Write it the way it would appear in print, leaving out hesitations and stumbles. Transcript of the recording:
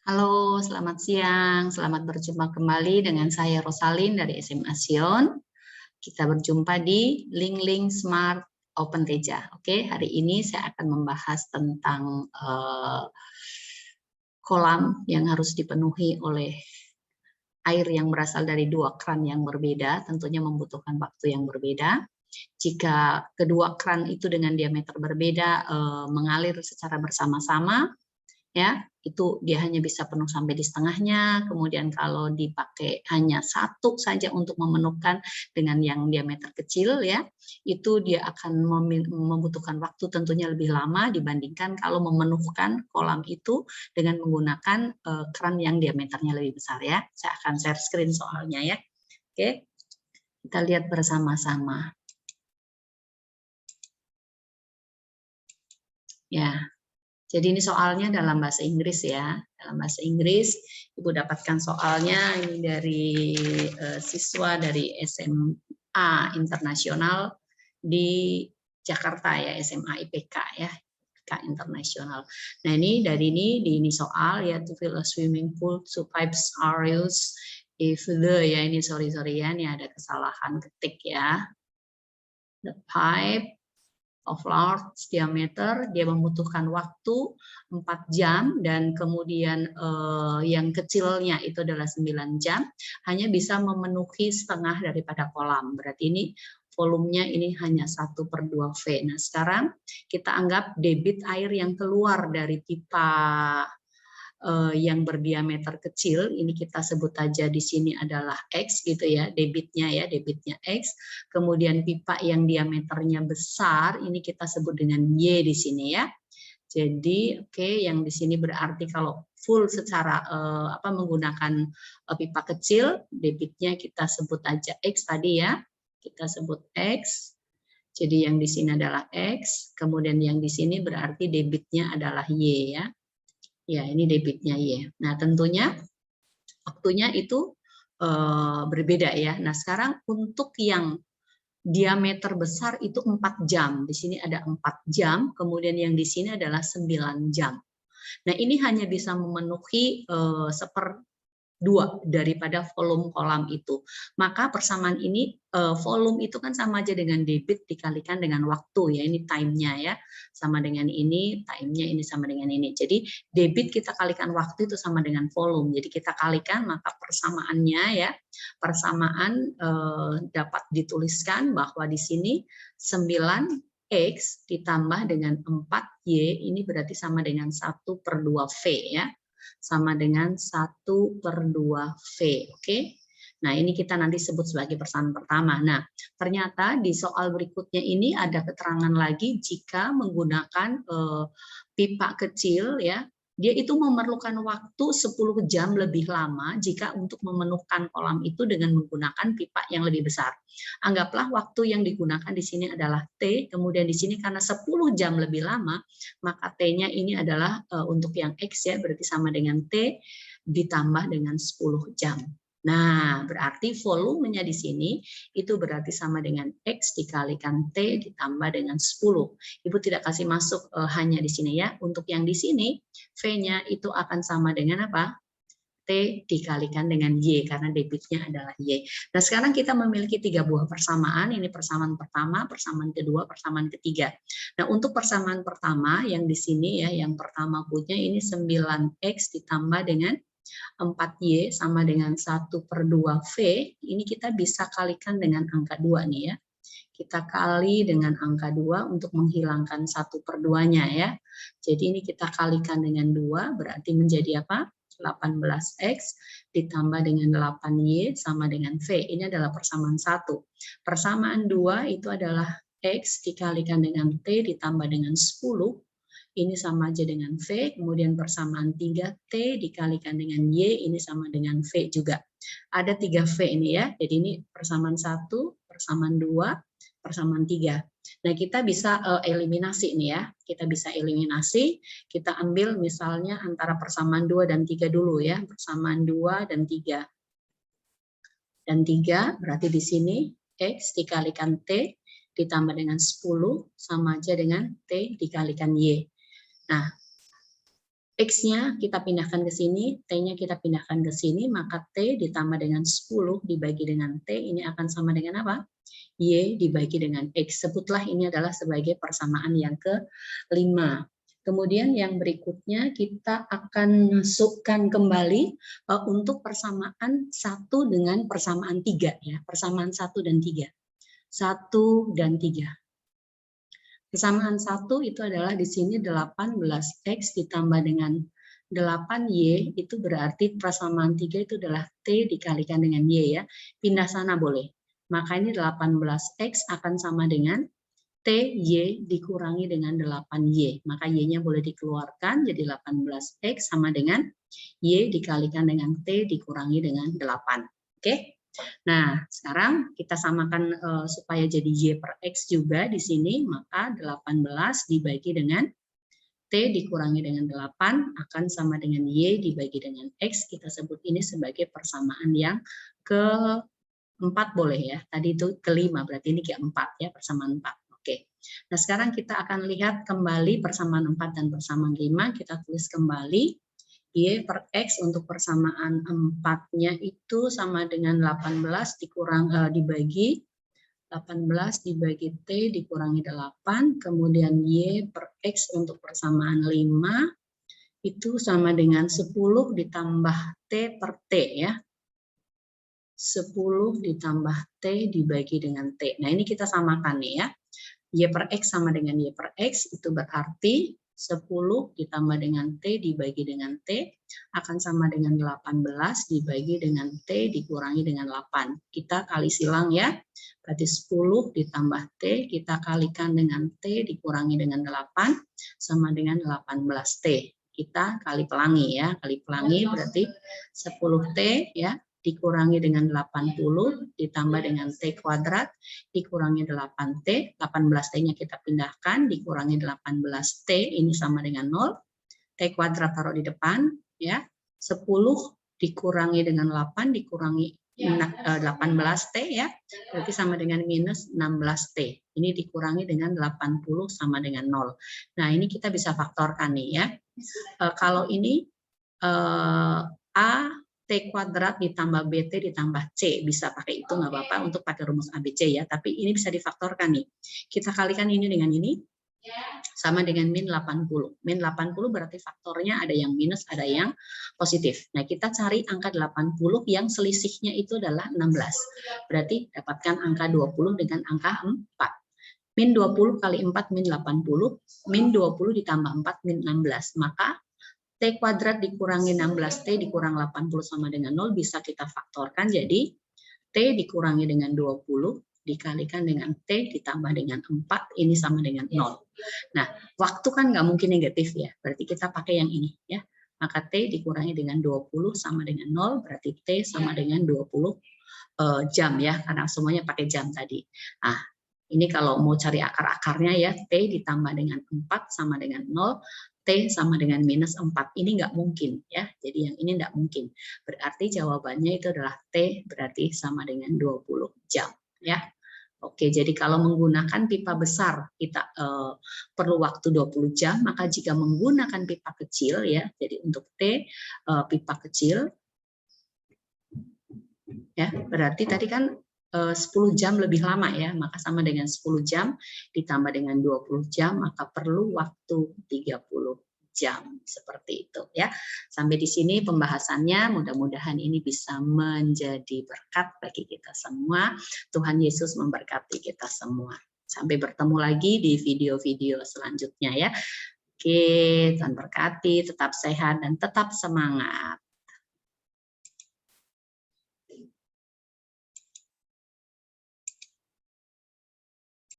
Halo, selamat siang. Selamat berjumpa kembali dengan saya Rosalin dari SMA Sion. Kita berjumpa di Link Smart Open Teja. Oke, hari ini saya akan membahas tentang kolam yang harus dipenuhi oleh air yang berasal dari dua keran yang berbeda, tentunya membutuhkan waktu yang berbeda. Jika kedua keran itu dengan diameter berbeda mengalir secara bersama-sama, ya itu dia hanya bisa penuh sampai di setengahnya. Kemudian kalau dipakai hanya satu saja untuk memenuhkan dengan yang diameter kecil, ya itu dia akan membutuhkan waktu tentunya lebih lama dibandingkan kalau memenuhkan kolam itu dengan menggunakan keran yang diameternya lebih besar. Ya, saya akan share screen soalnya ya. Oke, kita lihat bersama-sama ya. Jadi ini soalnya dalam bahasa Inggris ya. Dalam bahasa Inggris, Ibu dapatkan soalnya ini dari siswa dari SMA Internasional di Jakarta ya, SMA IPK ya, IPK Internasional. Nah ini dari ini soal ya, to fill a swimming pool, two pipes are used if the ya, ini sorry ya, ini ada kesalahan ketik ya. The pipe of large diameter, dia membutuhkan waktu 4 jam, dan kemudian yang kecilnya itu adalah 9 jam, hanya bisa memenuhi setengah daripada kolam. Berarti ini volumenya ini hanya 1/2 V. Nah sekarang kita anggap debit air yang keluar dari pipa yang berdiameter kecil, ini kita sebut aja di sini adalah X gitu ya, debitnya X. Kemudian pipa yang diameternya besar, ini kita sebut dengan Y di sini ya. Jadi yang di sini berarti kalau full secara menggunakan pipa kecil, debitnya kita sebut aja X tadi ya. Kita sebut X. Jadi yang di sini adalah X, kemudian yang di sini berarti debitnya adalah Y ya. Ya, ini debitnya Y. Nah, tentunya waktunya itu berbeda ya. Nah, sekarang untuk yang diameter besar itu 4 jam. Di sini ada 4 jam, kemudian yang di sini adalah 9 jam. Nah, ini hanya bisa memenuhi 1/2 daripada volume kolam itu. Maka persamaan ini, volume itu kan sama aja dengan debit dikalikan dengan waktu ya, ini time-nya ya, sama dengan ini, time-nya ini sama dengan ini. Jadi debit kita kalikan waktu itu sama dengan volume. Jadi kita kalikan, maka persamaannya ya, persamaan dapat dituliskan bahwa di sini 9X ditambah dengan 4Y ini berarti sama dengan 1/2 V ya. Sama dengan 1/2 V, oke? Nah, ini kita nanti sebut sebagai persamaan pertama. Nah, ternyata di soal berikutnya ini ada keterangan lagi jika menggunakan pipa kecil ya, dia itu memerlukan waktu 10 jam lebih lama jika untuk memenuhkan kolam itu dengan menggunakan pipa yang lebih besar. Anggaplah waktu yang digunakan di sini adalah T, kemudian di sini karena 10 jam lebih lama, maka T-nya ini adalah untuk yang X ya, berarti sama dengan T ditambah dengan 10 jam. Nah, berarti volumenya di sini itu berarti sama dengan X dikalikan T ditambah dengan 10. Ibu tidak kasih masuk hanya di sini ya. Untuk yang di sini, V-nya itu akan sama dengan apa? T dikalikan dengan Y, karena debitnya adalah Y. Nah, sekarang kita memiliki 3 buah persamaan. Ini persamaan pertama, persamaan kedua, persamaan ketiga. Nah, untuk persamaan pertama yang di sini ya, yang pertama punya ini 9X ditambah dengan 4Y sama dengan 1/2 V. Ini kita bisa kalikan dengan angka 2 nih ya. Kita kali dengan angka 2 untuk menghilangkan 1/2-nya ya. Jadi ini kita kalikan dengan 2, berarti menjadi apa? 18X ditambah dengan 8Y sama dengan V. Ini adalah persamaan 1. Persamaan 2 itu adalah X dikalikan dengan T ditambah dengan 10. Ini sama aja dengan V. Kemudian persamaan 3, T dikalikan dengan Y, ini sama dengan V juga. Ada 3 V ini ya. Jadi ini persamaan 1, persamaan 2, persamaan 3. Nah, kita bisa eliminasi nih ya. Kita bisa eliminasi, kita ambil misalnya antara persamaan 2 dan 3 dulu ya. Persamaan 2 dan 3. Dan 3 berarti di sini X dikalikan T ditambah dengan 10 sama aja dengan T dikalikan Y. Nah, X-nya kita pindahkan ke sini, T-nya kita pindahkan ke sini, maka T ditambah dengan 10 dibagi dengan T, ini akan sama dengan apa? Y dibagi dengan X. Sebutlah ini adalah sebagai persamaan yang kelima. Kemudian yang berikutnya kita akan masukkan kembali untuk persamaan 1 dengan persamaan 3. Ya, persamaan 1 dan 3. 1 dan 3. Persamaan 1 itu adalah di sini 18X ditambah dengan 8Y, itu berarti persamaan 3 itu adalah T dikalikan dengan Y ya. Pindah sana boleh. Maka ini 18X akan sama dengan TY dikurangi dengan 8Y. Maka Y-nya boleh dikeluarkan, jadi 18X sama dengan Y dikalikan dengan T dikurangi dengan 8. Oke? Nah, sekarang kita samakan supaya jadi Y per X juga di sini, maka 18 dibagi dengan T dikurangi dengan 8 akan sama dengan Y dibagi dengan X. Kita sebut ini sebagai persamaan yang keempat boleh ya. Tadi itu kelima, berarti ini keempat ya, persamaan 4. Oke. Nah, sekarang kita akan lihat kembali persamaan 4 dan persamaan 5. Kita tulis kembali. Y per X untuk persamaan 4-nya itu sama dengan 18 dibagi 18 dibagi T dikurangi 8, kemudian Y per X untuk persamaan 5 itu sama dengan 10 ditambah T per T ya. 10 ditambah T dibagi dengan T. Nah, ini kita samakan nih ya. Y per X sama dengan Y per X, itu berarti 10 ditambah dengan T dibagi dengan T akan sama dengan 18 dibagi dengan T dikurangi dengan 8. Kita kali silang ya. Berarti 10 ditambah T, kita kalikan dengan T dikurangi dengan 8 sama dengan 18T. Kita kali pelangi ya. Kali pelangi berarti 10T ya dikurangi dengan 80 ditambah dengan T kuadrat dikurangi 8T, 18T-nya kita pindahkan dikurangi 18T, ini sama dengan 0, T kuadrat taruh di depan ya, 10 dikurangi dengan 8 dikurangi 18T ya, berarti sama dengan minus 16T, ini dikurangi dengan 80 sama dengan 0. Nah, ini kita bisa faktorkan nih ya, kalau ini A T kuadrat ditambah BT ditambah C, bisa pakai itu nggak apa-apa untuk pakai rumus ABC ya, tapi ini bisa difaktorkan nih. Kita kalikan ini dengan ini, sama dengan min 80. Min 80 berarti faktornya ada yang minus, ada yang positif. Nah, kita cari angka 80 yang selisihnya itu adalah 16. Berarti dapatkan angka 20 dengan angka 4. Min 20 kali 4 min 80, min 20 ditambah 4 min 16. Maka T kuadrat dikurangi 16T dikurang 80 sama dengan 0 bisa kita faktorkan jadi T dikurangi dengan 20 dikalikan dengan T ditambah dengan 4 ini sama dengan 0. Nah, waktu kan nggak mungkin negatif ya, berarti kita pakai yang ini ya. Maka T dikurangi dengan 20 sama dengan 0 berarti T sama dengan 20 jam ya, karena semuanya pakai jam tadi. Nah, ini kalau mau cari akar-akarnya ya, T ditambah dengan 4 sama dengan 0, T sama dengan minus 4. Ini nggak mungkin ya, jadi yang ini nggak mungkin. Berarti jawabannya itu adalah T berarti sama dengan 20 jam ya. Oke, jadi kalau menggunakan pipa besar kita perlu waktu 20 jam, maka jika menggunakan pipa kecil ya, jadi untuk T pipa kecil ya, berarti tadi kan 10 jam lebih lama ya, maka sama dengan 10 jam ditambah dengan 20 jam, maka perlu waktu 30 jam, seperti itu ya. Sampai di sini pembahasannya, mudah-mudahan ini bisa menjadi berkat bagi kita semua. Tuhan Yesus memberkati kita semua. Sampai bertemu lagi di video-video selanjutnya ya. Oke, Tuhan berkati, tetap sehat dan tetap semangat.